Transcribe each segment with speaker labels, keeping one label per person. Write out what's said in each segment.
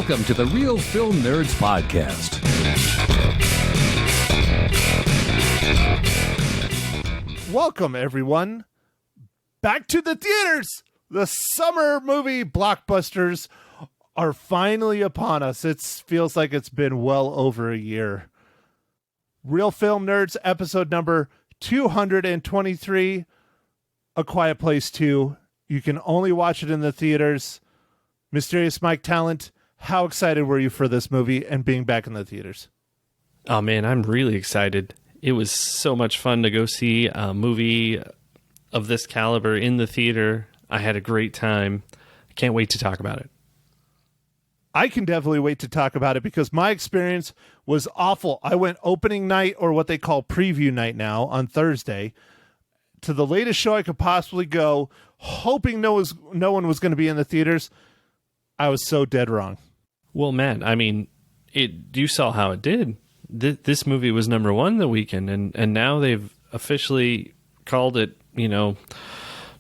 Speaker 1: Welcome to the Real Film Nerds Podcast.
Speaker 2: Welcome, everyone, back to the theaters. The summer movie blockbusters are finally upon us. It feels like it's been well over a year. Real Film Nerds, episode number 223, A Quiet Place 2. You can only watch it in the theaters. Mysterious Mike Talent, how excited were you for this movie and being back in the theaters?
Speaker 3: Oh, man, I'm really excited. It was so much fun to go see a movie of this caliber in the theater. I had a great time. I can't wait to talk about it.
Speaker 2: I can definitely wait to talk about it because my experience was awful. I went opening night, or what they call preview night now, on Thursday, to the latest show I could possibly go, hoping no one was going to be in the theaters. I was so dead wrong.
Speaker 3: Well, man, I mean, you saw how it did. This movie was number one the weekend, and now they've officially called it,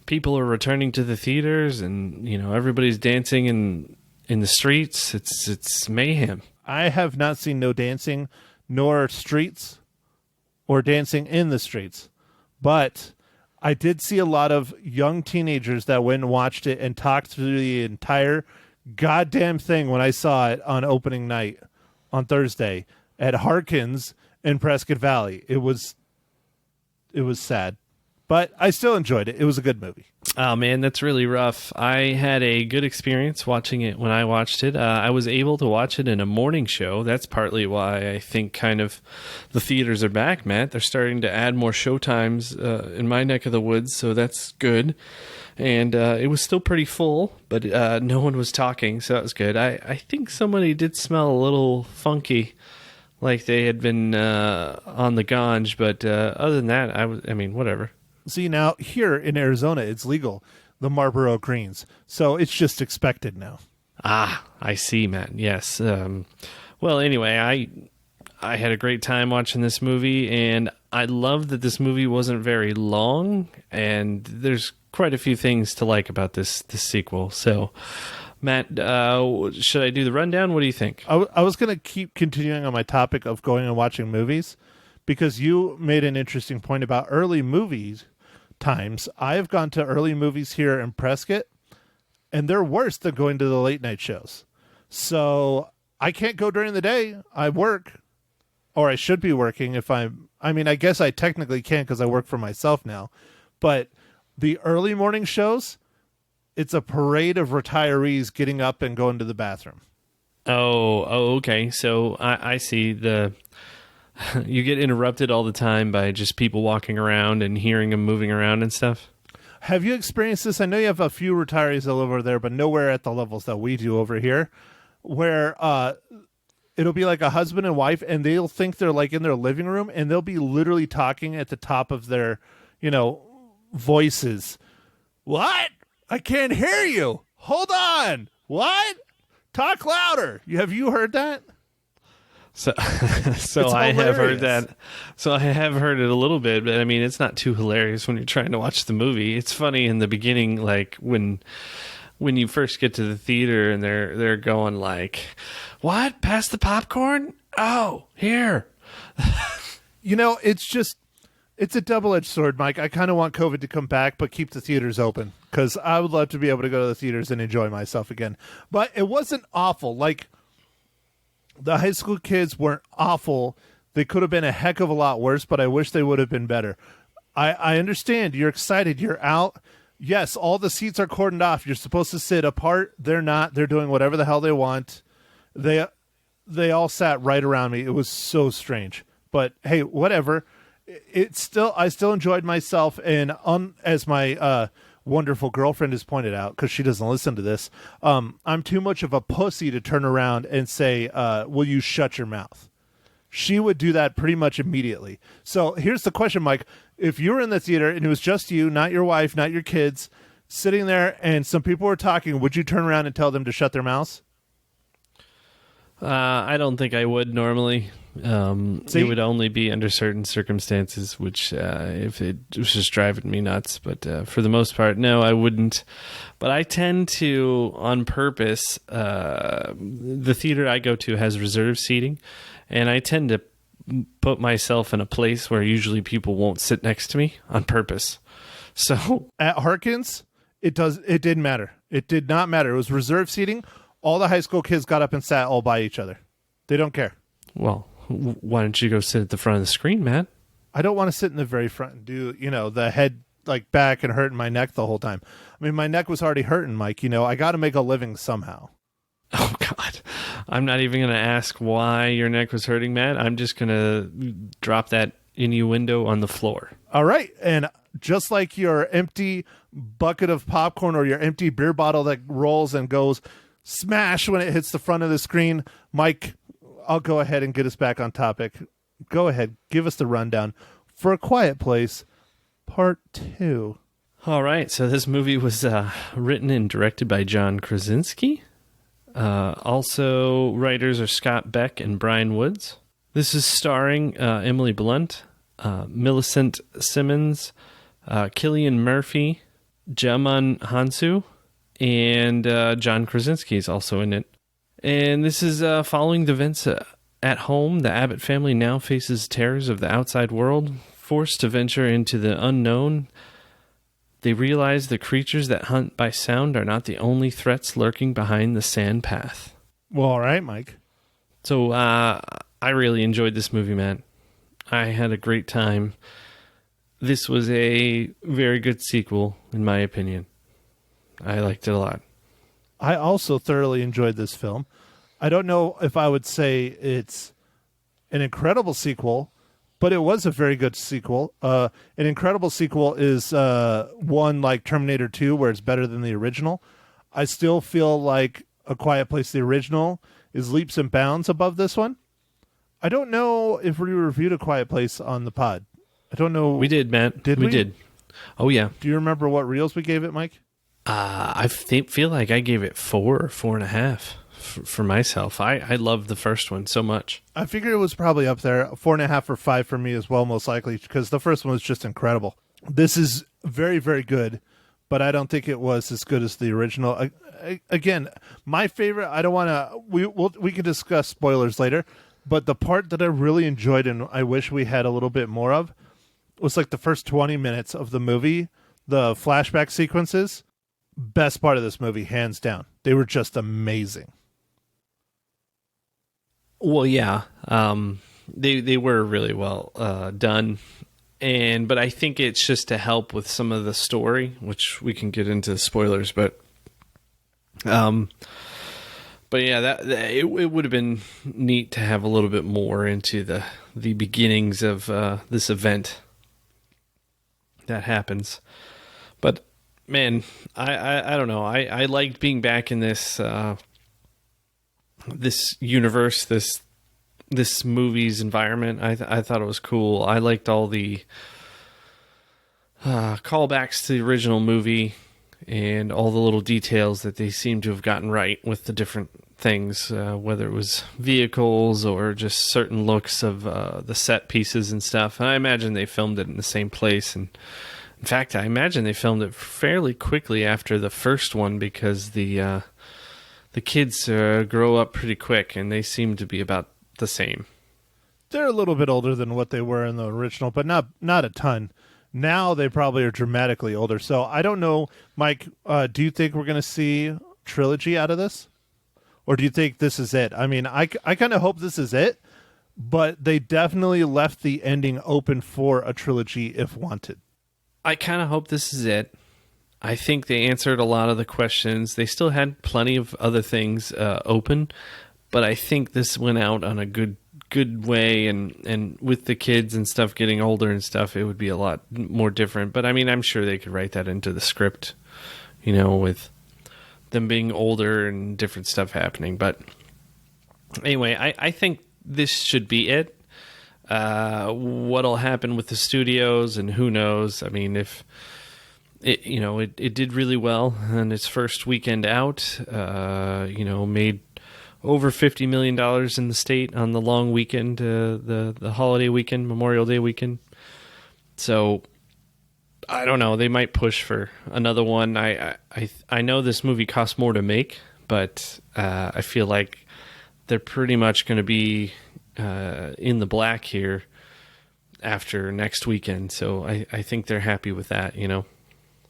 Speaker 3: people are returning to the theaters, and, everybody's dancing in the streets. It's mayhem.
Speaker 2: I have not seen no dancing, nor streets, or dancing in the streets. But I did see a lot of young teenagers that went and watched it and talked through the entire goddamn thing when I saw it on opening night on Thursday at Harkins in Prescott Valley. It was sad, but I still enjoyed it. It was a good movie.
Speaker 3: Oh, man, that's really rough. I had a good experience watching it when I watched it. I was able to watch it in a morning show. That's partly why I think kind of the theaters are back, Matt. They're starting to add more show times in my neck of the woods, so that's good. And it was still pretty full, but no one was talking, so that was good. I think somebody did smell a little funky, like they had been on the ganj, but other than that, whatever.
Speaker 2: See, now, here in Arizona, it's legal, the Marlboro Greens, so it's just expected now.
Speaker 3: Ah, I see, Matt. Yes. Well, anyway, I had a great time watching this movie, and I love that this movie wasn't very long, and there's quite a few things to like about this sequel. So, Matt, should I do the rundown? What do you think?
Speaker 2: I was going to keep continuing on my topic of going and watching movies, because you made an interesting point about early movies times. I've gone to early movies here in Prescott, and they're worse than going to the late night shows. So I can't go during the day. I work, or I should be working I guess I technically can't because I work for myself now. But the early morning shows, it's a parade of retirees getting up and going to the bathroom.
Speaker 3: Oh, okay. So I see you get interrupted all the time by just people walking around and hearing them moving around and stuff.
Speaker 2: Have you experienced this? I know you have a few retirees all over there, but nowhere at the levels that we do over here, where it'll be like a husband and wife, and they'll think they're like in their living room, and they'll be literally talking at the top of their, voices. What? I can't hear you. Hold on. What? Talk louder. Have you heard that?
Speaker 3: So I have heard that. So I have heard it a little bit, but I mean, it's not too hilarious when you're trying to watch the movie. It's funny in the beginning, like when you first get to the theater and they're going like, "What? Pass the popcorn? Oh, here."
Speaker 2: It's a double-edged sword, Mike. I kind of want COVID to come back, but keep the theaters open, because I would love to be able to go to the theaters and enjoy myself again. But it wasn't awful. Like, the high school kids weren't awful. They could have been a heck of a lot worse, but I wish they would have been better. I understand. You're excited. You're out. Yes, all the seats are cordoned off. You're supposed to sit apart. They're not. They're doing whatever the hell they want. They all sat right around me. It was so strange. But hey, whatever. I still enjoyed myself, and as my wonderful girlfriend has pointed out, because she doesn't listen to this, I'm too much of a pussy to turn around and say, will you shut your mouth? She would do that pretty much immediately. So here's the question, Mike. If you were in the theater and it was just you, not your wife, not your kids, sitting there and some people were talking, would you turn around and tell them to shut their mouths?
Speaker 3: I don't think I would normally. It would only be under certain circumstances, which if it was just driving me nuts. But for the most part, no, I wouldn't. But I tend to, on purpose, the theater I go to has reserved seating, and I tend to put myself in a place where usually people won't sit next to me on purpose. So
Speaker 2: at Harkins, it didn't matter. It did not matter. It was reserved seating. All the high school kids got up and sat all by each other. They don't care.
Speaker 3: Well, why don't you go sit at the front of the screen, Matt?
Speaker 2: I don't want to sit in the very front and do, the head like back and hurting my neck the whole time. I mean, my neck was already hurting, Mike. I got to make a living somehow.
Speaker 3: Oh, God. I'm not even going to ask why your neck was hurting, Matt. I'm just going to drop that innuendo on the floor.
Speaker 2: All right. And just like your empty bucket of popcorn or your empty beer bottle that rolls and goes smash when it hits the front of the screen, Mike, I'll go ahead and get us back on topic. Go ahead. Give us the rundown for A Quiet Place, Part 2.
Speaker 3: All right. So this movie was written and directed by John Krasinski. Also, writers are Scott Beck and Brian Woods. This is starring Emily Blunt, Millicent Simmons, Cillian Murphy, Djimon Hounsou, and John Krasinski is also in it. And this is following the events at home. The Abbott family now faces terrors of the outside world. Forced to venture into the unknown, they realize the creatures that hunt by sound are not the only threats lurking behind the sand path.
Speaker 2: Well, all right, Mike.
Speaker 3: So I really enjoyed this movie, man. I had a great time. This was a very good sequel, in my opinion. I liked it a lot.
Speaker 2: I also thoroughly enjoyed this film. I don't know if I would say it's an incredible sequel, but it was a very good sequel. An incredible sequel is one like Terminator 2, where it's better than the original. I still feel like A Quiet Place, the original, is leaps and bounds above this one. I don't know if we reviewed A Quiet Place on the pod. I don't know.
Speaker 3: We did, Matt.
Speaker 2: Did we?
Speaker 3: We did. Oh, yeah.
Speaker 2: Do you remember what reels we gave it, Mike?
Speaker 3: I feel like I gave it 4 or 4.5 for myself. I loved the first one so much.
Speaker 2: I figured it was probably up there. 4.5 or 5 for me as well, most likely, because the first one was just incredible. This is very, very good, but I don't think it was as good as the original. Again, my favorite, I don't want to, we can discuss spoilers later, but the part that I really enjoyed and I wish we had a little bit more of was like the first 20 minutes of the movie, the flashback sequences. Best part of this movie, hands down. They were just amazing.
Speaker 3: Well, yeah, they were really well done, but I think it's just to help with some of the story, which we can get into spoilers. But yeah, it would have been neat to have a little bit more into the beginnings of this event that happens. But man, I don't know. I liked being back in this this universe, this movie's environment. I thought it was cool. I liked all the callbacks to the original movie and all the little details that they seem to have gotten right with the different things, whether it was vehicles or just certain looks of the set pieces and stuff. And I imagine they filmed it in the same place, and in fact, I imagine they filmed it fairly quickly after the first one because the kids grow up pretty quick and they seem to be about the same.
Speaker 2: They're a little bit older than what they were in the original, but not a ton. Now they probably are dramatically older. So I don't know, Mike, do you think we're going to see trilogy out of this? Or do you think this is it? I mean, I kind of hope this is it, but they definitely left the ending open for a trilogy if wanted.
Speaker 3: I kind of hope this is it. I think they answered a lot of the questions. They still had plenty of other things open, but I think this went out on a good way, and with the kids and stuff getting older and stuff, it would be a lot more different. But I mean, I'm sure they could write that into the script, with them being older and different stuff happening. But anyway, I think this should be it. What'll happen with the studios and who knows? I mean, if it did really well in its first weekend out, made over $50 million in the state on the long weekend, the holiday weekend, Memorial Day weekend. So I don't know. They might push for another one. I know this movie costs more to make, but I feel like they're pretty much going to be in the black here after next weekend. So I think they're happy with that, you know.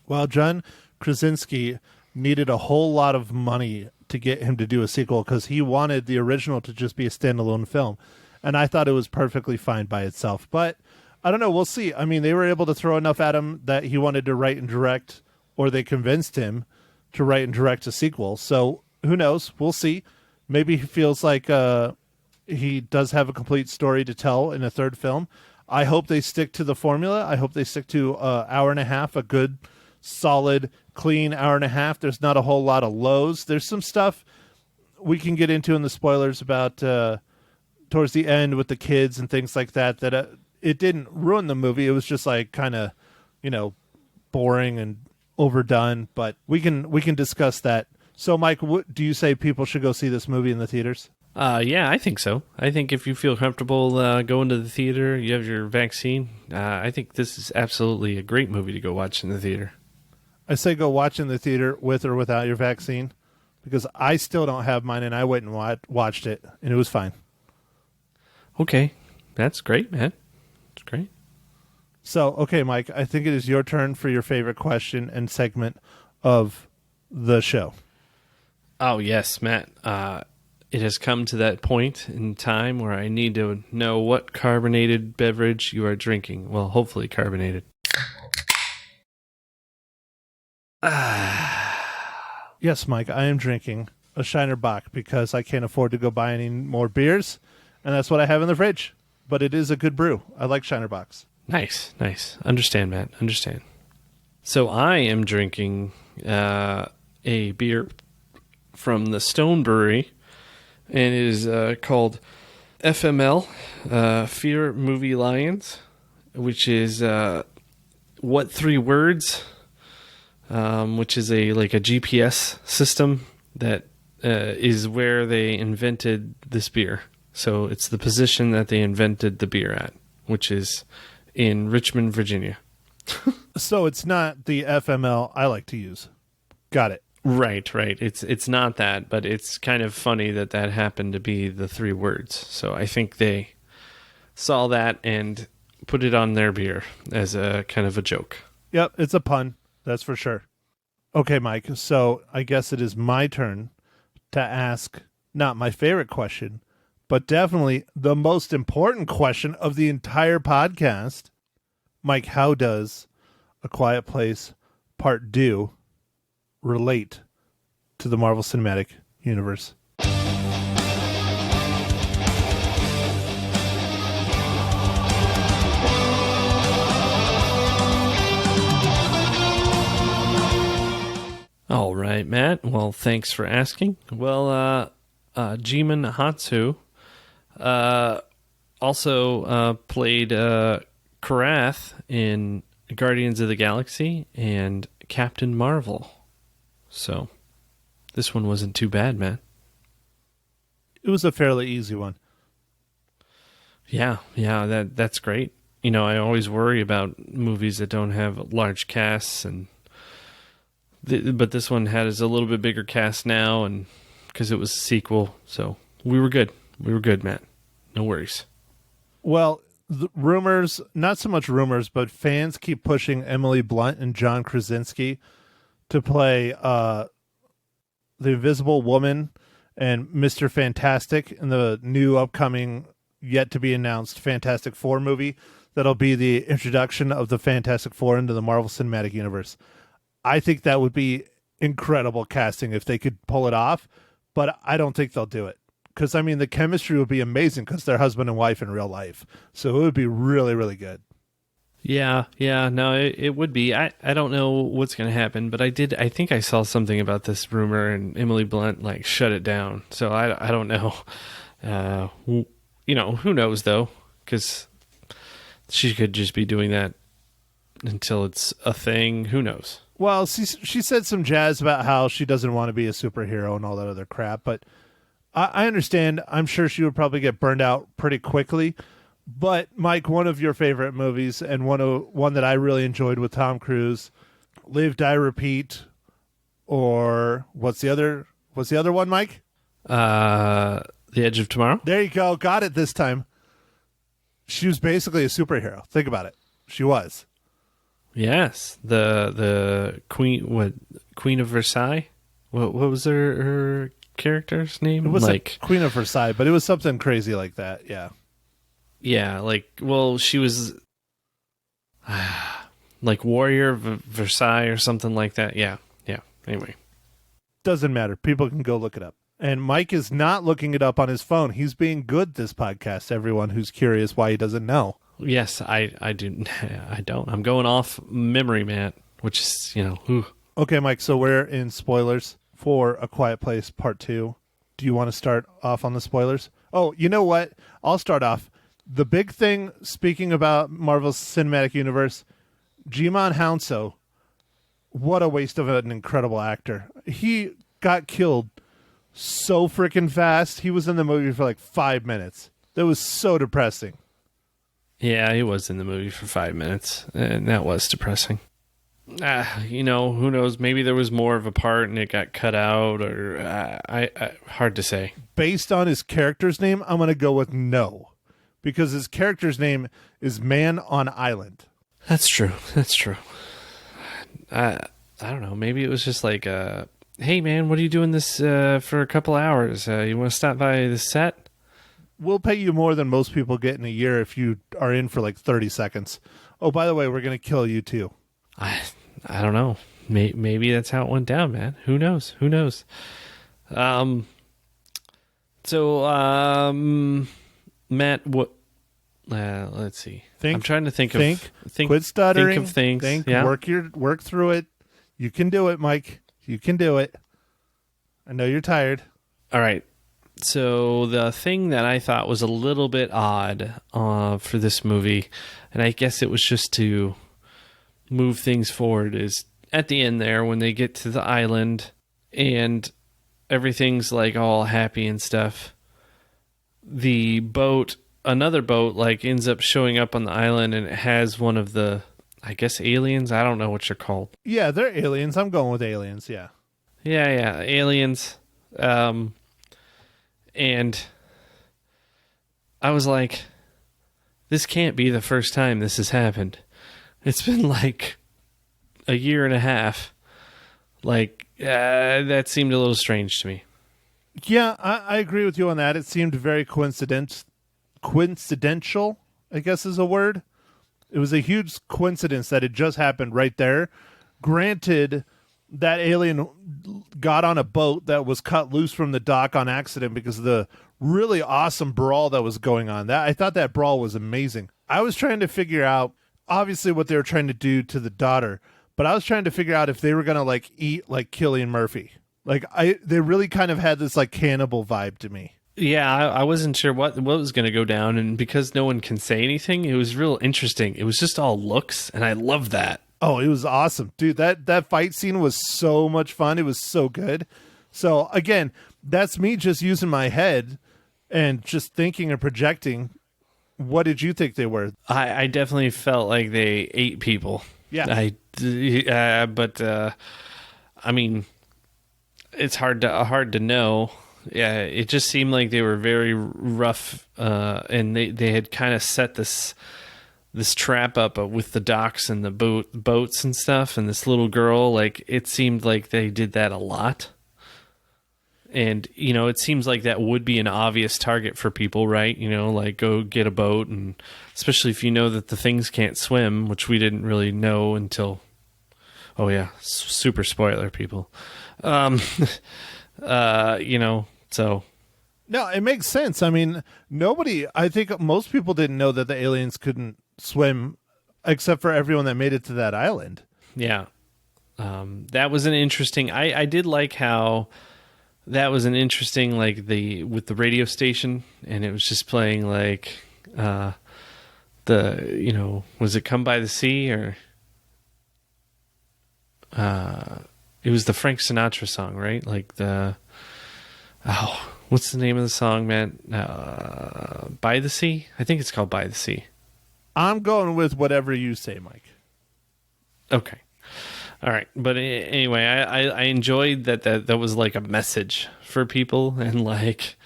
Speaker 2: Well, John Krasinski needed a whole lot of money to get him to do a sequel because he wanted the original to just be a standalone film. And I thought it was perfectly fine by itself. But I don't know. We'll see. I mean, they were able to throw enough at him that he wanted to write and direct, or they convinced him to write and direct a sequel. So who knows? We'll see. Maybe he feels like he does have a complete story to tell in a third film. I hope they stick to the formula. I hope they stick to an hour and a half, a good, solid, clean hour and a half. There's not a whole lot of lows. There's some stuff we can get into in the spoilers about towards the end with the kids and things like that, that it didn't ruin the movie. It was just like kind of, boring and overdone, but we can discuss that. So Mike, do you say people should go see this movie in the theaters?
Speaker 3: Yeah, I think so. I think if you feel comfortable going to the theater, you have your vaccine, I think this is absolutely a great movie to go watch in the theater.
Speaker 2: I say go watch in the theater with or without your vaccine, because I still don't have mine, and I went and watched it, and it was fine.
Speaker 3: Okay, that's great, man. That's great.
Speaker 2: So, okay, Mike, I think it is your turn for your favorite question and segment of the show.
Speaker 3: Oh, yes, Matt. It has come to that point in time where I need to know what carbonated beverage you are drinking. Well, hopefully carbonated.
Speaker 2: Yes, Mike, I am drinking a Shiner Bock because I can't afford to go buy any more beers, and that's what I have in the fridge. But it is a good brew. I like Shiner Bocks.
Speaker 3: Nice. Understand, Matt. Understand. So I am drinking a beer from the Stone Brewery, and it is called FML, Fear Movie Lions, which is What Three Words, which is a GPS system that is where they invented this beer. So it's the position that they invented the beer at, which is in Richmond, Virginia.
Speaker 2: So it's not the FML I like to use. Got it.
Speaker 3: Right. It's not that, but it's kind of funny that happened to be the three words. So I think they saw that and put it on their beer as a kind of a joke.
Speaker 2: Yep, it's a pun. That's for sure. Okay, Mike, so I guess it is my turn to ask not my favorite question, but definitely the most important question of the entire podcast. Mike, how does A Quiet Place Part 2 relate to the Marvel Cinematic Universe?
Speaker 3: All right, Matt. Well, thanks for asking. Well, Djimon Hounsou also played Karath in Guardians of the Galaxy and Captain Marvel. So this one wasn't too bad, man.
Speaker 2: It was a fairly easy one.
Speaker 3: Yeah, that's great. I always worry about movies that don't have large casts, but this one has a little bit bigger cast now, and because it was a sequel, so we were good. We were good, Matt. No worries.
Speaker 2: Well, the rumors, not so much rumors, but fans keep pushing Emily Blunt and John Krasinski to play the Invisible Woman and Mr. Fantastic in the new upcoming, yet to be announced Fantastic Four movie. That'll be the introduction of the Fantastic Four into the Marvel Cinematic Universe. I think that would be incredible casting if they could pull it off, but I don't think they'll do it. Because, the chemistry would be amazing because they're husband and wife in real life. So it would be really, really good.
Speaker 3: Yeah, no, it would be. I don't know what's going to happen, but I think I saw something about this rumor, and Emily Blunt, shut it down. So I don't know. Who knows, though? Because she could just be doing that until it's a thing. Who knows? Well,
Speaker 2: she said some jazz about how she doesn't want to be a superhero and all that other crap, but I understand. I'm sure she would probably get burned out pretty quickly. But Mike, one of your favorite movies and one that I really enjoyed with Tom Cruise, Live, Die, Repeat, or what's the other one, Mike?
Speaker 3: The Edge of Tomorrow.
Speaker 2: There you go. Got it this time. She was basically a superhero. Think about it. She was.
Speaker 3: Yes, the Queen of Versailles. What was her character's name?
Speaker 2: It was like Queen of Versailles, but it was something crazy like that. Yeah.
Speaker 3: Yeah, she was like Warrior of Versailles or something like that. Yeah. Anyway.
Speaker 2: Doesn't matter. People can go look it up. And Mike is not looking it up on his phone. He's being good this podcast, everyone who's curious why he doesn't know.
Speaker 3: Yes, I do. I don't. I'm going off memory, Matt, which is, whew.
Speaker 2: Okay, Mike, so we're in spoilers for A Quiet Place Part 2. Do you want to start off on the spoilers? Oh, you know what? I'll start off. The big thing, speaking about Marvel's Cinematic Universe, Djimon Hounsou, what a waste of an incredible actor. He got killed so freaking fast. He was in the movie for like 5 minutes. That was so depressing.
Speaker 3: Yeah, he was in the movie for 5 minutes, and that was depressing. Who knows? Maybe there was more of a part and it got cut out, or hard to say. Based
Speaker 2: on his character's name, I'm going to go with no, because his character's name is Man on Island.
Speaker 3: That's true. I don't know. Maybe it was just like, hey, man, what are you doing this for a couple hours? You want to stop by the set?
Speaker 2: We'll pay you more than most people get in a year if you are in for like 30 seconds. Oh, by the way, we're going to kill you too.
Speaker 3: I don't know. Maybe that's how it went down, man. Who knows? Matt, what? Let's see. I'm trying to think.
Speaker 2: Quit stuttering.
Speaker 3: Think of things.
Speaker 2: Yeah. Work through it. You can do it, Mike. You can do it. I know you're tired.
Speaker 3: All right. So the thing that I thought was a little bit odd for this movie, and I guess it was just to move things forward, is at the end there when they get to the island and everything's like all happy and stuff. Another boat like ends up showing up on the island, and it has one of the, I guess, aliens. I don't know what you're called.
Speaker 2: Yeah, they're aliens. I'm going with aliens. Yeah.
Speaker 3: Yeah, aliens. And I was like, this can't be the first time this has happened. It's been like a year and a half. Like, that seemed a little strange to me.
Speaker 2: Yeah, I agree with you on that. It seemed very coincidental, I guess is a word. It was a huge coincidence that it just happened right there. Granted, that alien got on a boat that was cut loose from the dock on accident because of the really awesome brawl that was going on. I thought that brawl was amazing. I was trying to figure out, obviously, what they were trying to do to the daughter, but I was trying to figure out if they were going to like eat like Cillian Murphy. They really kind of had this like cannibal vibe to me.
Speaker 3: Yeah, I wasn't sure what was going to go down, and because no one can say anything, it was real interesting. It was just all looks, and I love that.
Speaker 2: Oh, it was awesome. Dude, that fight scene was so much fun. It was so good. So, again, that's me just using my head and just thinking and projecting. What did you think they were?
Speaker 3: I definitely felt like they ate people.
Speaker 2: Yeah.
Speaker 3: But I mean, it's hard to know. Yeah, it just seemed like they were very rough, and they had kind of set this trap up with the docks and the boats and stuff, and this little girl. Like, it seemed like they did that a lot. And, it seems like that would be an obvious target for people, right? Like, go get a boat, and especially if you know that the things can't swim, which we didn't really know until, oh yeah, super spoiler, people. So.
Speaker 2: No, it makes sense. I mean, I think most people didn't know that the aliens couldn't swim, except for everyone that made it to that island.
Speaker 3: Yeah. That was an interesting, I did like how that was an interesting, like with the radio station, and it was just playing like, was it Come by the Sea, or, it was the Frank Sinatra song, right? Like What's the name of the song, man? By the Sea? I think it's called By the Sea.
Speaker 2: I'm going with whatever you say, Mike.
Speaker 3: Okay. All right. But anyway, I enjoyed that was like a message for people. And like,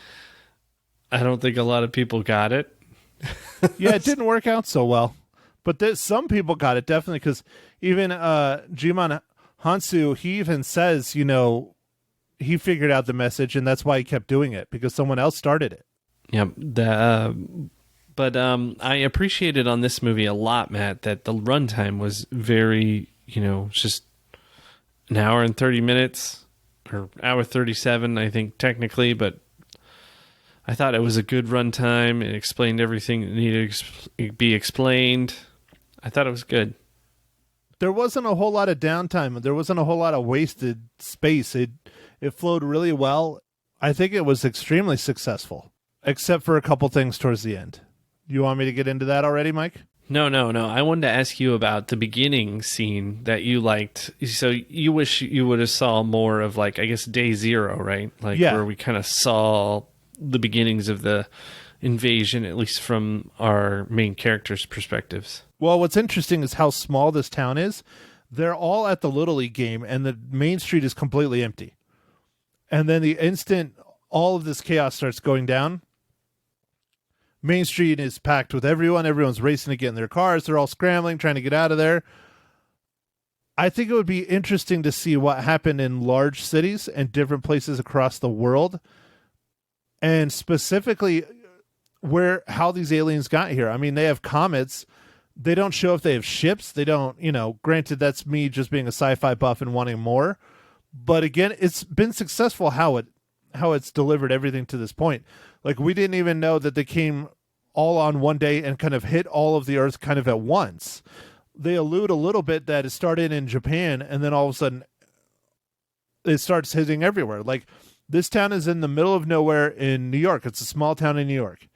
Speaker 3: I don't think a lot of people got it.
Speaker 2: Yeah, it didn't work out so well. But some people got it, definitely, because even Djimon Hounsou, he even says, he figured out the message, and that's why he kept doing it, because someone else started it.
Speaker 3: Yep. But I appreciated on this movie a lot, Matt, that the runtime was very, just an hour and 30 minutes, or hour 37, I think, technically, but I thought it was a good runtime. It explained everything that needed to be explained. I thought it was good.
Speaker 2: There wasn't a whole lot of downtime. There wasn't a whole lot of wasted space. It flowed really well. I think it was extremely successful, except for a couple things towards the end. You want me to get into that already, Mike?
Speaker 3: No. I wanted to ask you about the beginning scene that you liked. So you wish you would have saw more of, like, I guess, day zero, right? Like,
Speaker 2: yeah.
Speaker 3: Where we kind of saw the beginnings of the invasion, at least from our main characters' perspectives.
Speaker 2: Well, what's interesting is how small this town is. They're all at the Little League game, and the main street is completely empty. And then the instant all of this chaos starts going down, Main Street is packed with everyone. Everyone's racing to get in their cars. They're all scrambling, trying to get out of there. I think it would be interesting to see what happened in large cities and different places across the world, and specifically how these aliens got here. I mean, they have comets. They don't show if they have ships. They don't, granted, that's me just being a sci-fi buff and wanting more. But again, it's been successful how it's delivered everything to this point. Like, we didn't even know that they came all on one day and kind of hit all of the Earth kind of at once. They allude a little bit that it started in Japan, and then all of a sudden it starts hitting everywhere. Like, this town is in the middle of nowhere in New York. It's a small town in New York.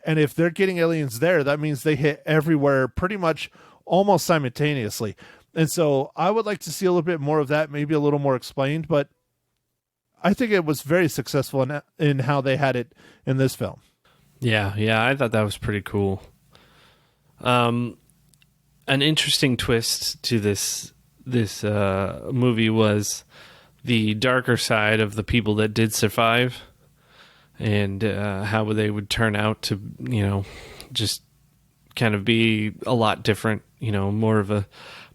Speaker 2: And if they're getting aliens there, that means they hit everywhere pretty much almost simultaneously. And so I would like to see a little bit more of that, maybe a little more explained, but I think it was very successful in how they had it in this film.
Speaker 3: Yeah, I thought that was pretty cool. An interesting twist to this movie was the darker side of the people that did survive, and how they would turn out to, just kind of be a lot different, more of a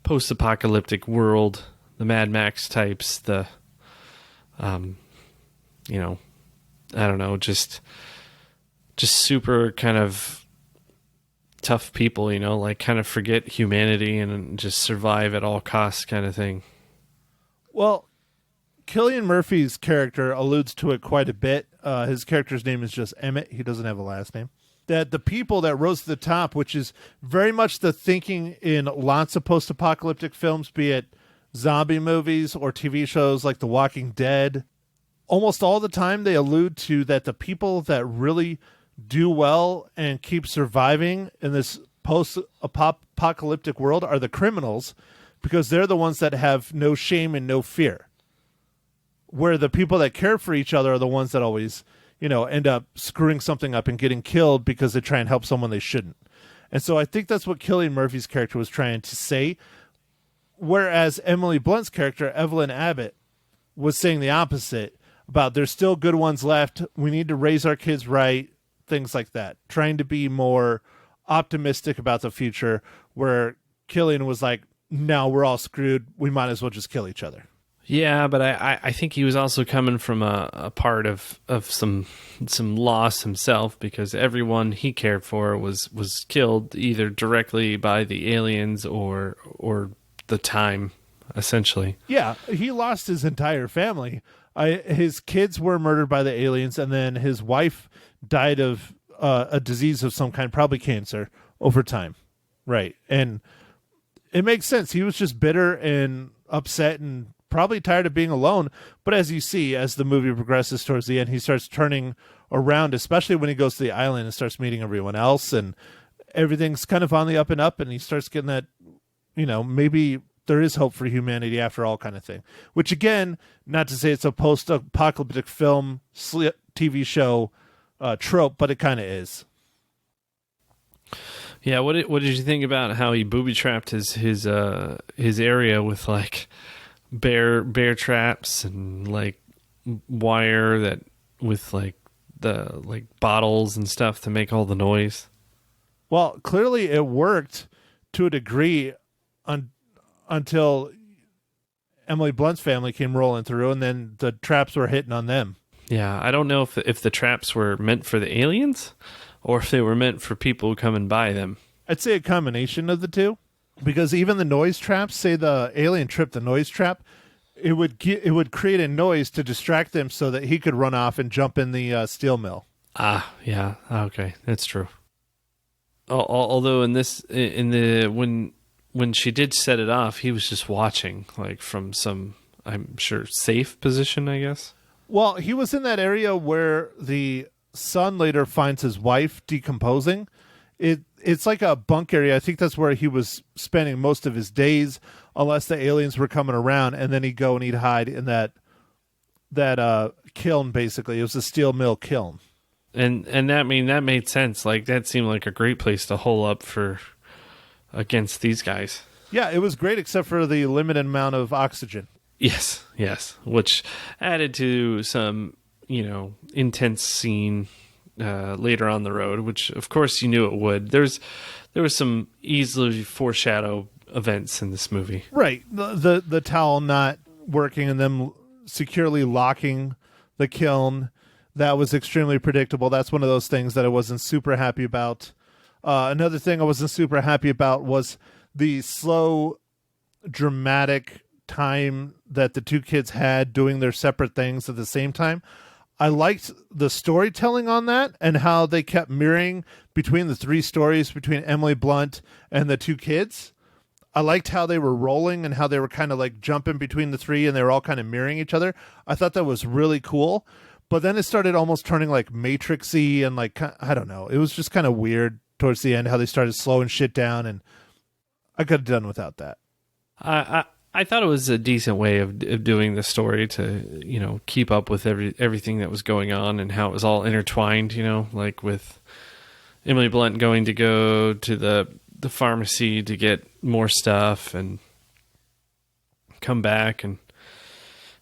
Speaker 3: post-apocalyptic world, the Mad Max types, the, I don't know, just super kind of tough people, like kind of forget humanity and just survive at all costs kind of thing.
Speaker 2: Well, Cillian Murphy's character alludes to it quite a bit. His character's name is just Emmett. He doesn't have a last name. That the people that rose to the top, which is very much the thinking in lots of post-apocalyptic films, be it zombie movies or TV shows like The Walking Dead, almost all the time they allude to that the people that really do well and keep surviving in this post-apocalyptic world are the criminals, because they're the ones that have no shame and no fear. Where the people that care for each other are the ones that always, end up screwing something up and getting killed because they try and help someone they shouldn't. And so I think that's what Cillian Murphy's character was trying to say. Whereas Emily Blunt's character, Evelyn Abbott, was saying the opposite, about there's still good ones left. We need to raise our kids right, things like that. Trying to be more optimistic about the future, where Cillian was like, no, we're all screwed. We might as well just kill each other.
Speaker 3: Yeah, but I think he was also coming from a part of some loss himself, because everyone he cared for was killed either directly by the aliens or the time, essentially.
Speaker 2: Yeah, he lost his entire family. His kids were murdered by the aliens, and then his wife died of a disease of some kind, probably cancer, over time. Right, and it makes sense. He was just bitter and upset and probably tired of being alone. But as you see, as the movie progresses towards the end, he starts turning around, especially when he goes to the island and starts meeting everyone else, and everything's kind of on the up and up, and he starts getting that, maybe there is hope for humanity after all kind of thing. Which, again, not to say it's a post-apocalyptic film, TV TV show trope, but it kind of is.
Speaker 3: Yeah, what did you think about how he booby trapped his area with like bear traps and like wire that with like the like bottles and stuff to make all the noise?
Speaker 2: Well, clearly it worked to a degree until Emily Blunt's family came rolling through, and then the traps were hitting on them.
Speaker 3: Yeah, I don't know if the traps were meant for the aliens or if they were meant for people coming by them.
Speaker 2: I'd say a combination of the two, because even the noise traps, say the alien tripped the noise trap, it would create a noise to distract them so that he could run off and jump in the steel mill.
Speaker 3: Ah, yeah, okay, that's true. Although when she did set it off, he was just watching, like from some, I'm sure, safe position, I guess.
Speaker 2: Well, he was in that area where the son later finds his wife decomposing. It's like a bunk area. I think that's where he was spending most of his days, unless the aliens were coming around, and then he'd go and he'd hide in that kiln. Basically, it was a steel mill kiln.
Speaker 3: And that made sense. Like that seemed like a great place to hole up against these guys.
Speaker 2: Yeah, it was great except for the limited amount of oxygen.
Speaker 3: Yes, which added to some, intense scene later on the road, which of course you knew it would. There was some easily foreshadow events in this movie.
Speaker 2: Right. The towel not working and them securely locking the kiln. That was extremely predictable. That's one of those things that I wasn't super happy about. Another thing I wasn't super happy about was the slow, dramatic time that the two kids had doing their separate things at the same time. I liked the storytelling on that and how they kept mirroring between the three stories between Emily Blunt and the two kids. I liked how they were rolling and how they were kind of like jumping between the three and they were all kind of mirroring each other. I thought that was really cool. But then it started almost turning like Matrix-y and like, I don't know. It was just kind of weird towards the end how they started slowing shit down, and I could have done without that.
Speaker 3: I thought it was a decent way of doing the story to, keep up with everything that was going on and how it was all intertwined, like with Emily Blunt going to go to the pharmacy to get more stuff and come back. And,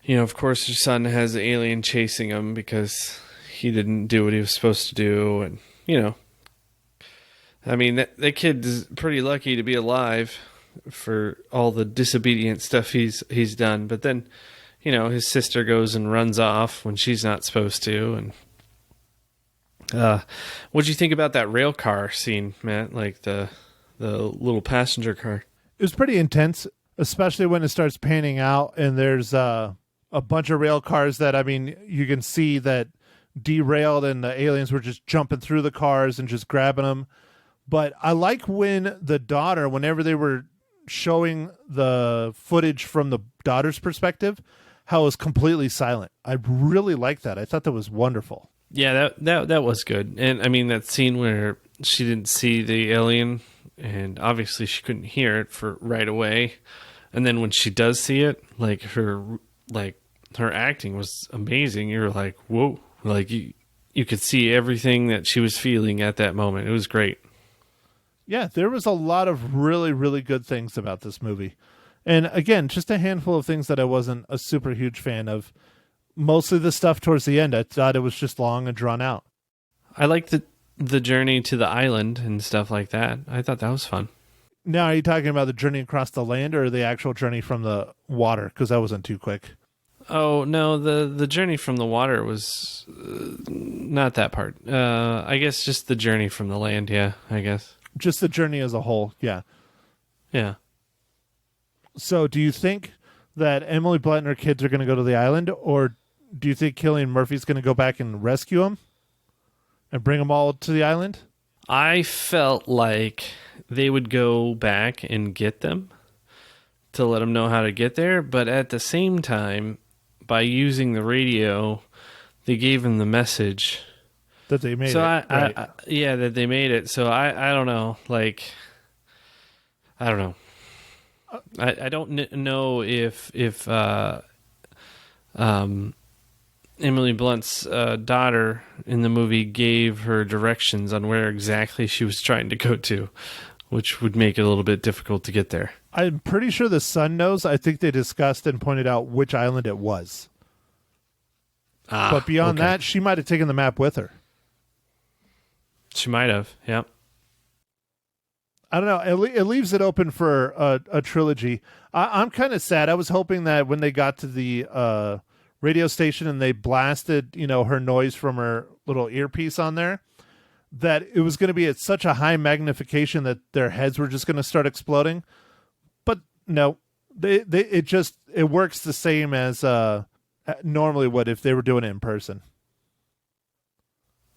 Speaker 3: of course, her son has the alien chasing him because he didn't do what he was supposed to do. And, I mean, that kid is pretty lucky to be alive for all the disobedient stuff he's done. But then, his sister goes and runs off when she's not supposed to. And what'd you think about that rail car scene, Matt? Like the little passenger car?
Speaker 2: It was pretty intense, especially when it starts panning out and there's a bunch of rail cars that, I mean, you can see that derailed and the aliens were just jumping through the cars and just grabbing them. But I like when the daughter, whenever they were showing the footage from the daughter's perspective, how it was completely silent. I really liked that. I thought that was wonderful.
Speaker 3: Yeah, that was good. And I mean, that scene where she didn't see the alien and obviously she couldn't hear it for right away. And then when she does see it, like her acting was amazing. You were like, whoa, like you could see everything that she was feeling at that moment. It was great.
Speaker 2: Yeah, there was a lot of really, really good things about this movie. And again, just a handful of things that I wasn't a super huge fan of. Mostly the stuff towards the end, I thought it was just long and drawn out.
Speaker 3: I liked the journey to the island and stuff like that. I thought that was fun.
Speaker 2: Now, are you talking about the journey across the land or the actual journey from the water? Because that wasn't too quick.
Speaker 3: Oh, no, the journey from the water was not that part. I guess just the journey from the land, yeah, I guess.
Speaker 2: Just the journey as a whole, yeah.
Speaker 3: Yeah.
Speaker 2: So do you think that Emily Blunt and her kids are going to go to the island, or do you think Cillian Murphy's going to go back and rescue them and bring them all to the island?
Speaker 3: I felt like they would go back and get them to let them know how to get there, but at the same time, by using the radio, they gave them the message
Speaker 2: that they made
Speaker 3: so
Speaker 2: it.
Speaker 3: That they made it. So I don't know. Like, I don't know. I don't know if Emily Blunt's daughter in the movie gave her directions on where exactly she was trying to go to, which would make it a little bit difficult to get there.
Speaker 2: I'm pretty sure the son knows. I think they discussed and pointed out which island it was. But beyond that, she might have taken the map with her.
Speaker 3: She might have, yeah.
Speaker 2: I don't know. It leaves it open for a trilogy. I'm kind of sad. I was hoping that when they got to the radio station and they blasted, her noise from her little earpiece on there, that it was going to be at such a high magnification that their heads were just going to start exploding. But no, it works the same as normally would if they were doing it in person.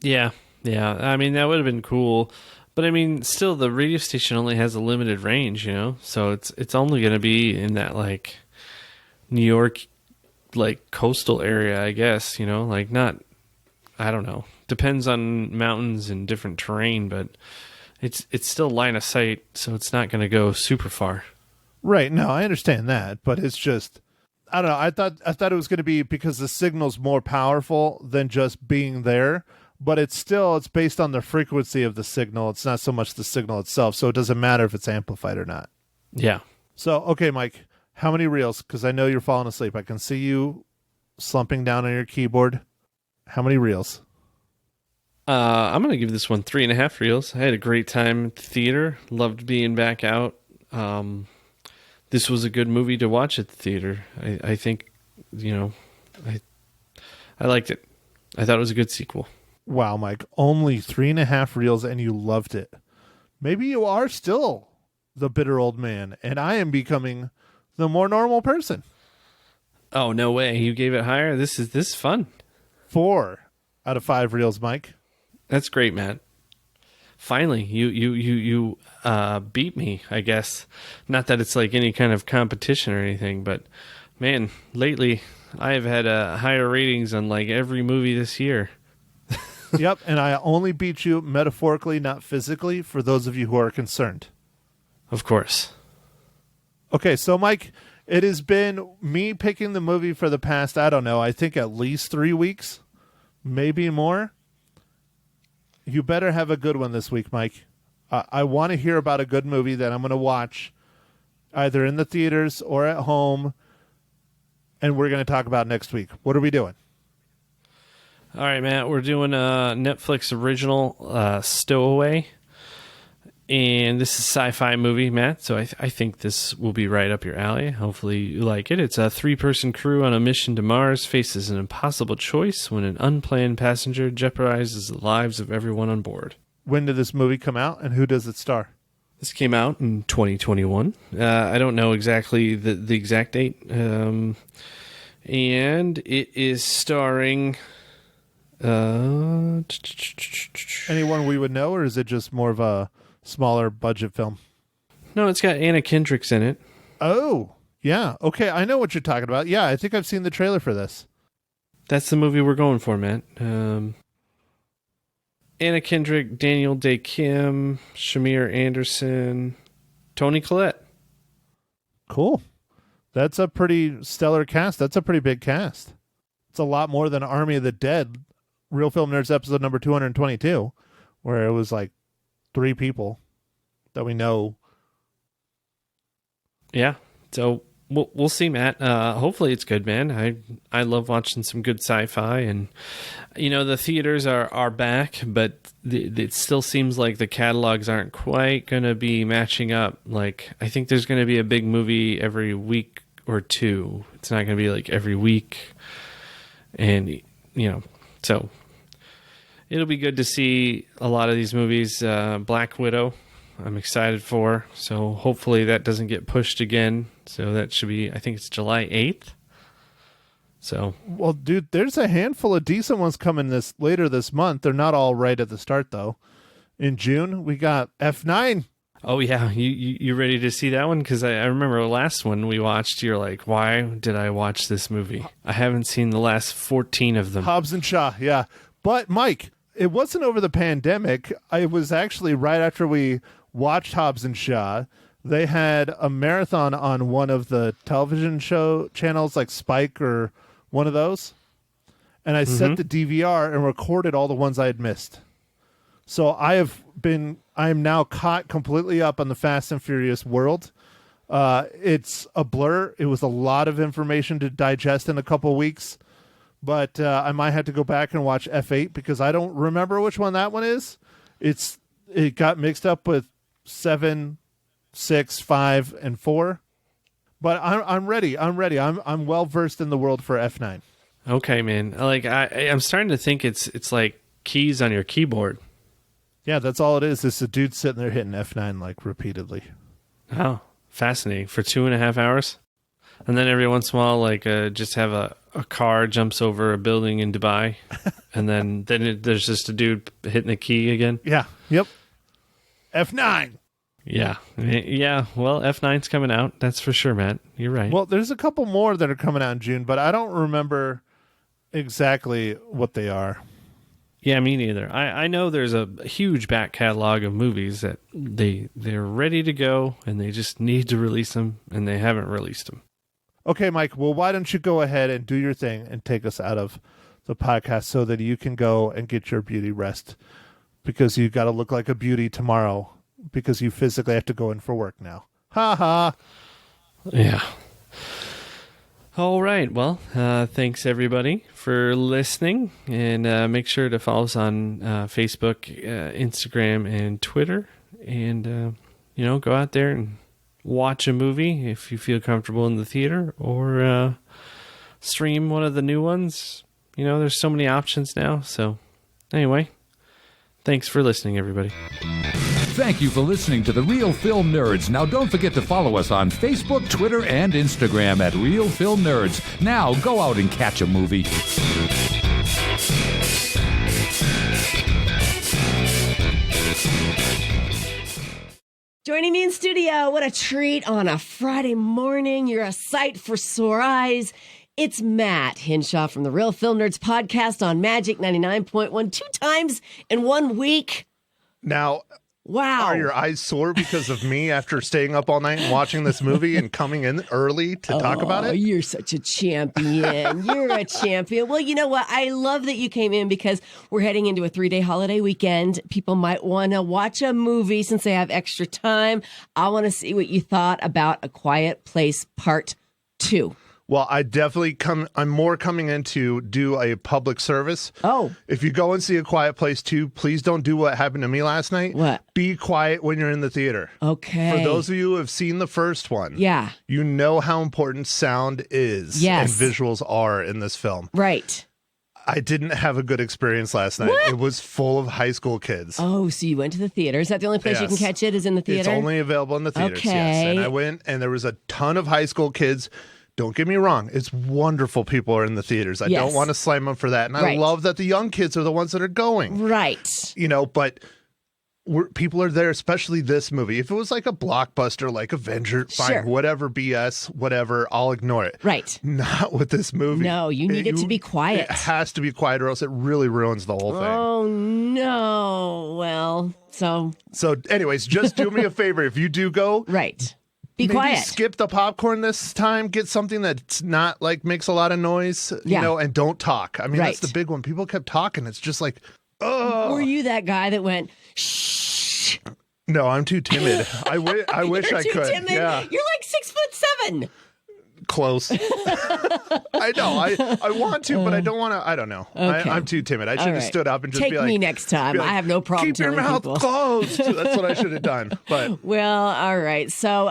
Speaker 3: Yeah. I mean, that would have been cool. But I mean, still, the radio station only has a limited range, so it's only going to be in that like New York, like coastal area, I guess. Like not, I don't know. Depends on mountains and different terrain, but it's still line of sight, so it's not going to go super far.
Speaker 2: Right. No, I understand that, but it's just, I don't know. I thought it was going to be because the signal's more powerful than just being there. But it's based on the frequency of the signal. It's not so much the signal itself, so it doesn't matter if it's amplified or not.
Speaker 3: Yeah.
Speaker 2: So, okay, Mike, how many reels? Because I know you're falling asleep. I can see you slumping down on your keyboard. How many reels?
Speaker 3: I'm going to give this one 3.5 reels. I had a great time at the theater. Loved being back out. This was a good movie to watch at the theater. I think, I liked it. I thought it was a good sequel.
Speaker 2: Wow, Mike, only 3.5 reels and you loved it. Maybe you are still the bitter old man and I am becoming the more normal person.
Speaker 3: Oh, no way. You gave it higher? This is fun.
Speaker 2: 4 out of 5 reels, Mike.
Speaker 3: That's great, Matt. Finally, you beat me, I guess. Not that it's like any kind of competition or anything, but man, lately I have had higher ratings on like every movie this year.
Speaker 2: Yep, and I only beat you metaphorically, not physically, for those of you who are concerned.
Speaker 3: Of course.
Speaker 2: Okay, so Mike, it has been me picking the movie for the past, I don't know, I think at least 3 weeks, maybe more. You better have a good one this week, Mike. I want to hear about a good movie that I'm going to watch either in the theaters or at home, and we're going to talk about next week. What are we doing?
Speaker 3: All right, Matt, we're doing a Netflix original, Stowaway, and this is a sci-fi movie, Matt, so I think this will be right up your alley. Hopefully you like it. It's a 3-person crew on a mission to Mars faces an impossible choice when an unplanned passenger jeopardizes the lives of everyone on board.
Speaker 2: When did this movie come out, and who does it star?
Speaker 3: This came out in 2021. I don't know exactly the exact date, and it is starring...
Speaker 2: Anyone we would know, or is it just more of a smaller budget film?
Speaker 3: No, it's got Anna Kendrick's in it.
Speaker 2: Oh, yeah. Okay, I know what you're talking about. Yeah, I think I've seen the trailer for this.
Speaker 3: That's the movie we're going for, Matt. Anna Kendrick, Daniel Day Kim, Shamir Anderson, Toni Collette.
Speaker 2: Cool. That's a pretty stellar cast. That's a pretty big cast. It's a lot more than Army of the Dead, Real Film Nerds episode number 222, where it was like 3 people that we know.
Speaker 3: Yeah, so we'll see, Matt. Hopefully it's good, man. I love watching some good sci-fi, and the theaters are back, but it still seems like the catalogs aren't quite going to be matching up. Like, I think there's going to be a big movie every week or two. It's not going to be like every week, and so it'll be good to see a lot of these movies. Black Widow, I'm excited for. So hopefully that doesn't get pushed again. So that should be, I think it's July 8th. So,
Speaker 2: well, dude, there's a handful of decent ones coming later this month. They're not all right at the start, though. In June, we got F9.
Speaker 3: Oh, yeah. You ready to see that one? Because I remember the last one we watched, you're like, why did I watch this movie? I haven't seen the last 14 of them.
Speaker 2: Hobbs and Shaw, yeah. But, Mike, it wasn't over the pandemic. It was actually right after we watched Hobbs and Shaw. They had a marathon on one of the television show channels like Spike or one of those. and I set the DVR and recorded all the ones I had missed. So I am now caught completely up on the Fast and Furious world. It's a blur. It was a lot of information to digest in a couple weeks, but I might have to go back and watch F8 because I don't remember which one that one is. It got mixed up with 7, 6, 5, and 4. But I'm ready. I'm well versed in the world for F9.
Speaker 3: Okay, man. Like I'm starting to think it's like keys on your keyboard.
Speaker 2: Yeah, that's all it is. It's a dude sitting there hitting F9 like repeatedly.
Speaker 3: Oh, fascinating. For 2.5 hours? And then every once in a while, like just have a car jumps over a building in Dubai. And then there's just a dude hitting the key again.
Speaker 2: Yeah. Yep. F9.
Speaker 3: Yeah. Yeah. Well, F9's coming out. That's for sure, Matt. You're right.
Speaker 2: Well, there's a couple more that are coming out in June, but I don't remember exactly what they are.
Speaker 3: Yeah, me neither. I know there's a huge back catalog of movies that they're ready to go and they just need to release them and they haven't released them.
Speaker 2: Okay, Mike, well, why don't you go ahead and do your thing and take us out of the podcast so that you can go and get your beauty rest because you got to look like a beauty tomorrow because you physically have to go in for work now. Ha ha.
Speaker 3: Yeah. All right. Well, thanks everybody for listening, and make sure to follow us on Facebook, Instagram, and Twitter. And go out there and watch a movie if you feel comfortable in the theater, or stream one of the new ones. There's so many options now. So, anyway, thanks for listening, everybody.
Speaker 1: Thank you for listening to The Real Film Nerds. Now, don't forget to follow us on Facebook, Twitter, and Instagram at Real Film Nerds. Now, go out and catch a movie.
Speaker 4: Joining me in studio, what a treat on a Friday morning. You're a sight for sore eyes. It's Matt Hinshaw from the Real Film Nerds podcast on Magic 99.1, 2 times in 1 week.
Speaker 5: Now,
Speaker 4: wow.
Speaker 5: Are your eyes sore because of me after staying up all night and watching this movie and coming in early to talk about it?
Speaker 4: You're such a champion. You're a champion. Well, you know what? I love that you came in because we're heading into a 3-day holiday weekend. People might want to watch a movie since they have extra time. I want to see what you thought about A Quiet Place Part 2.
Speaker 5: Well, I'm more coming in to do a public service.
Speaker 4: Oh.
Speaker 5: If you go and see A Quiet Place 2, please don't do what happened to me last night.
Speaker 4: What?
Speaker 5: Be quiet when you're in the theater.
Speaker 4: Okay.
Speaker 5: For those of you who have seen the first one,
Speaker 4: yeah,
Speaker 5: you know how important sound is and visuals are in this film.
Speaker 4: Right.
Speaker 5: I didn't have a good experience last night.
Speaker 4: What?
Speaker 5: It was full of high school kids.
Speaker 4: Oh, so you went to the theater. Is that the only place you can catch it, is in the theater?
Speaker 5: It's only available in the theaters,
Speaker 4: okay.
Speaker 5: Yes. And I went, and there was a ton of high school kids. Don't get me wrong. It's wonderful people are in the theaters. I don't want to slam them for that. And I love that the young kids are the ones that are going.
Speaker 4: Right.
Speaker 5: But people are there, especially this movie. If it was like a blockbuster, like Avenger, fine, whatever BS, whatever, I'll ignore it.
Speaker 4: Right.
Speaker 5: Not with this movie.
Speaker 4: No, you need it to be quiet.
Speaker 5: It has to be quiet or else it really ruins the whole thing.
Speaker 4: Oh, no. Well, So
Speaker 5: anyways, just do me a favor. If you do go.
Speaker 4: Right. Be
Speaker 5: Maybe
Speaker 4: quiet.
Speaker 5: Skip the popcorn this time. Get something that's not like makes a lot of noise, and don't talk. I mean, that's the big one. People kept talking. It's just like, oh.
Speaker 4: Were you that guy that went, shh?
Speaker 5: No, I'm too timid. I wish I could.
Speaker 4: Timid?
Speaker 5: Yeah.
Speaker 4: You're like 6'7".
Speaker 5: Close. I know. I want to, but I don't want to. I don't know.
Speaker 4: Okay.
Speaker 5: I'm too timid. I should have stood up and just
Speaker 4: Take
Speaker 5: be like,
Speaker 4: me next time. I have no problem
Speaker 5: keep your
Speaker 4: telling
Speaker 5: mouth
Speaker 4: people.
Speaker 5: closed. That's what I should have done. But
Speaker 4: well, all right. So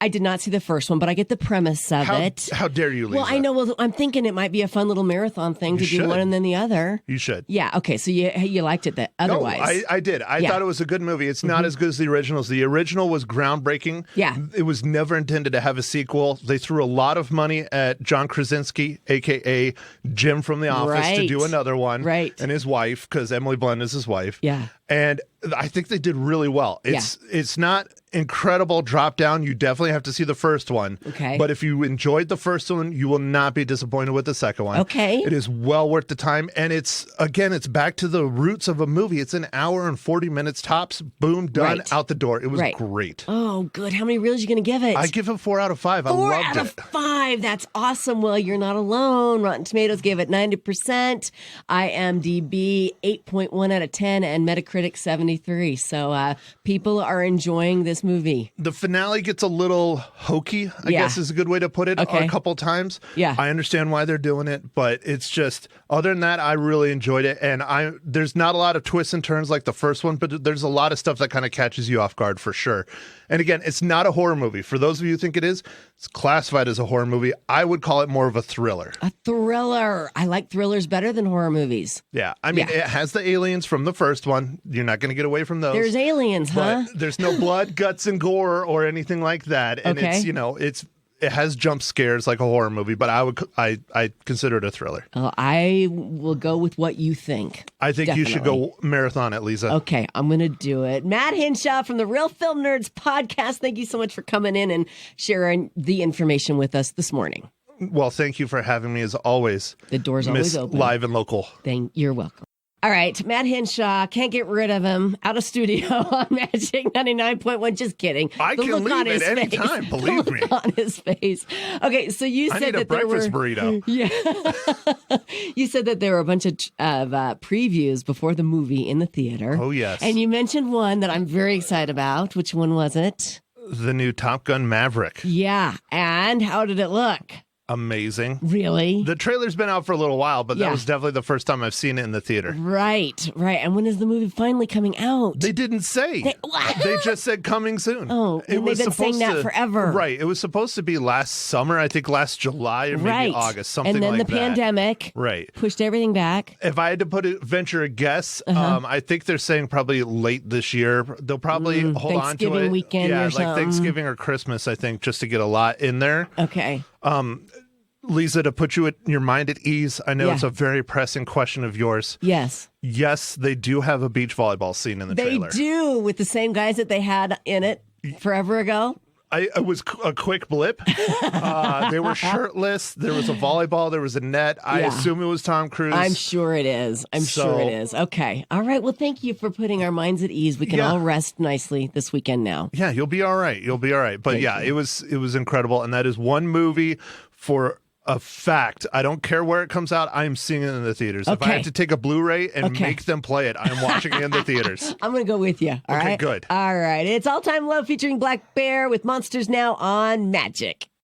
Speaker 4: I did not see the first one, but I get the premise of it.
Speaker 5: How dare you, Lisa?
Speaker 4: Well, I know. Well, I'm thinking it might be a fun little marathon thing to do one and then the other.
Speaker 5: You should.
Speaker 4: Yeah. Okay. So you liked it otherwise.
Speaker 5: No, I did. I thought it was a good movie. It's not as good as the originals. The original was groundbreaking.
Speaker 4: Yeah.
Speaker 5: It was never intended to have a sequel. They threw a lot of money at John Krasinski, a.k.a. Jim from The Office, to do another one.
Speaker 4: Right.
Speaker 5: And his wife, because Emily Blunt is his wife.
Speaker 4: Yeah.
Speaker 5: And I think they did really well. It's not incredible drop down. You definitely have to see the first one.
Speaker 4: Okay.
Speaker 5: But if you enjoyed the first one, you will not be disappointed with the second one.
Speaker 4: Okay.
Speaker 5: It is well worth the time. And it's back to the roots of a movie. It's an hour and 40 minutes tops. Boom, done, out the door. It was great.
Speaker 4: Oh, good. How many reels are you going to give it?
Speaker 5: I give it 4 out of 5. I loved it. 4 out of
Speaker 4: 5. That's awesome. Well, you're not alone. Rotten Tomatoes gave it 90%. IMDb 8.1 out of 10 and Metacritic 73. So people are enjoying this movie.
Speaker 5: The finale gets a little hokey, I guess is a good way to put it, a couple times.
Speaker 4: Yeah.
Speaker 5: I understand why they're doing it, but it's just, other than that, I really enjoyed it. And there's not a lot of twists and turns like the first one, but there's a lot of stuff that kind of catches you off guard for sure. And again, it's not a horror movie. For those of you who think it is, it's classified as a horror movie. I would call it more of a thriller.
Speaker 4: A thriller. I like thrillers better than horror movies.
Speaker 5: Yeah. I mean, it has the aliens from the first one. You're not going to get away from those.
Speaker 4: There's aliens, huh?
Speaker 5: But there's no blood, guts, and gore or anything like that. And it has jump scares like a horror movie, but I consider it a thriller.
Speaker 4: I will go with what you think.
Speaker 5: I think you should go marathon it, Lisa.
Speaker 4: Okay, I'm going to do it. Matt Hinshaw from the Real Film Nerds podcast. Thank you so much for coming in and sharing the information with us this morning.
Speaker 5: Well, thank you for having me as always.
Speaker 4: The door's always open.
Speaker 5: Live and local.
Speaker 4: You're welcome. All right, Matt Hinshaw, can't get rid of him. Out of studio on Magic 99.1. Just kidding.
Speaker 5: I can leave at any time, believe me.
Speaker 4: On his face. Okay, so you said that there were...
Speaker 5: I need a breakfast burrito.
Speaker 4: Yeah. You said that there were a bunch of previews before the movie in the theater.
Speaker 5: Oh, yes.
Speaker 4: And you mentioned one that I'm very excited about. Which one was it?
Speaker 5: The new Top Gun Maverick.
Speaker 4: Yeah, and how did it look?
Speaker 5: Amazing.
Speaker 4: Really?
Speaker 5: The trailer's been out for a little while, but that was definitely the first time I've seen it in the theater.
Speaker 4: Right. And when is the movie finally coming out?
Speaker 5: They didn't say. They just said coming soon.
Speaker 4: Oh, they've been saying that forever.
Speaker 5: Right. It was supposed to be last summer, I think last July or maybe August, something like that.
Speaker 4: And then the pandemic pushed everything back.
Speaker 5: If I had to venture a guess, I think they're saying probably late this year. They'll probably hold on to it.
Speaker 4: Thanksgiving weekend or something.
Speaker 5: Like Thanksgiving or Christmas, I think, just to get a lot in there.
Speaker 4: Okay.
Speaker 5: Lisa, to put your mind at ease, I know it's a very pressing question of yours.
Speaker 4: Yes.
Speaker 5: Yes, they do have a beach volleyball scene in the trailer.
Speaker 4: They do, with the same guys that they had in it forever ago.
Speaker 5: It was a quick blip. They were shirtless. There was a volleyball. There was a net. I assume it was Tom Cruise.
Speaker 4: I'm sure it is. Sure it is. Okay. All right. Well, thank you for putting our minds at ease. We can all rest nicely this weekend now.
Speaker 5: Yeah, you'll be all right. But it was incredible. And that is one movie for a fact. I don't care where it comes out. I'm seeing it in the theaters. If I had to take a Blu-ray and make them play it, I'm watching it in the theaters.
Speaker 4: I'm going to go with you. All right.
Speaker 5: Good.
Speaker 4: All right. It's All Time Low featuring Black Bear with Monsters Now on Magic.